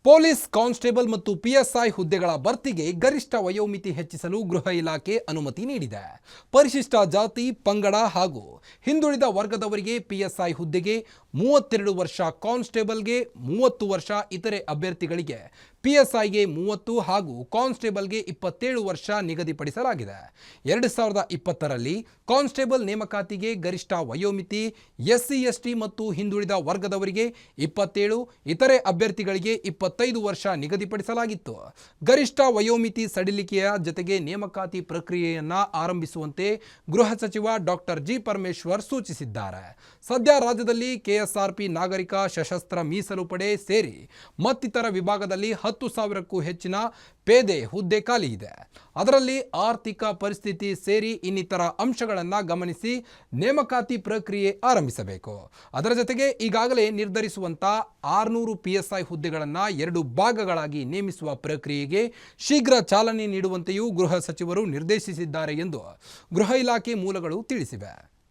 Police constable ಮತ್ತು PSI ಹುದ್ದೆಗಳ ಭರ್ತಿಗೆ ಗರಿಷ್ಠ ವಯೋಮಿತಿ ಹೆಚ್ಚಿಸಲು ಗೃಹ ಇಲಾಖೆ ಅನುಮತಿ ನೀಡಿದೆ. ಪರಿಶಿಷ್ಟ ಜಾತಿ, ಪಂಗಡ ಹಾಗೂ ಹಿಂದುಳಿದ ವರ್ಗದವರಿಗೆ ಪಿಎಸ್ಐ ಹುದ್ದೆಗೆ 32 ವರ್ಷ, ಕಾನ್ಸ್ಟೇಬಲ್ಗೆ 30 ವರ್ಷ, ಇತರೆ ಅಭ್ಯರ್ಥಿಗಳಿಗೆ ಪಿಎಸ್ಐಗೆ 30 ಹಾಗೂ ಕಾನ್ಸ್ಟೇಬಲ್ಗೆ 27 ವರ್ಷ ನಿಗದಿಪಡಿಸಲಾಗಿದೆ. 2020ರಲ್ಲಿ ಕಾನ್ಸ್ಟೇಬಲ್ ನೇಮಕಾತಿಗೆ ಗರಿಷ್ಠ ವಯೋಮಿತಿ ಎಸ್ಸಿ, ಎಸ್ಟಿ ಮತ್ತು ಹಿಂದುಳಿದ ವರ್ಗದವರಿಗೆ 27, ಇತರೆ ಅಭ್ಯರ್ಥಿಗಳಿಗೆ 25 ವರ್ಷ ನಿಗದಿಪಡಿಸಲಾಗಿತ್ತು. ಗರಿಷ್ಠ ವಯೋಮಿತಿ ಸಡಿಲಿಕೆಯ ಜತೆಗೆ ನೇಮಕಾತಿ ಪ್ರಕ್ರಿಯೆಯನ್ನು ಆರಂಭಿಸುವಂತೆ ಗೃಹ ಸಚಿವ ಡಾಕ್ಟರ್ ಜಿ. ಪರಮೇಶ್ವರ್ ಸೂಚಿಸಿದ್ದಾರೆ. ಸದ್ಯ ರಾಜ್ಯದಲ್ಲಿ ಕೆಎಸ್ಆರ್ಪಿ, ನಾಗರಿಕ ಸಶಸ್ತ್ರ ಮೀಸಲು ಪಡೆ ಸೇರಿ ಮತ್ತಿತರ ವಿಭಾಗದಲ್ಲಿ 10,000ಕ್ಕೂ ಹೆಚ್ಚಿನ ಪೇದೆ ಹುದ್ದೆ ಖಾಲಿ ಇದೆ. ಅದರಲ್ಲಿ ಆರ್ಥಿಕ ಪರಿಸ್ಥಿತಿ ಸೇರಿ ಇನ್ನಿತರ ಅಂಶಗಳನ್ನು ಗಮನಿಸಿ ನೇಮಕಾತಿ ಪ್ರಕ್ರಿಯೆ ಆರಂಭಿಸಬೇಕು. ಅದರ ಜೊತೆಗೆ ಈಗಾಗಲೇ ನಿರ್ಧರಿಸುವಂಥ 600 ಪಿಎಸ್ಐ ಹುದ್ದೆಗಳನ್ನು 2 ಭಾಗಗಳಾಗಿ ನೇಮಿಸುವ ಪ್ರಕ್ರಿಯೆಗೆ ಶೀಘ್ರ ಚಾಲನೆ ನೀಡುವಂತೆಯೂ ಗೃಹ ಸಚಿವರು ನಿರ್ದೇಶಿಸಿದ್ದಾರೆ ಎಂದು ಗೃಹ ಇಲಾಖೆ ಮೂಲಗಳು ತಿಳಿಸಿವೆ.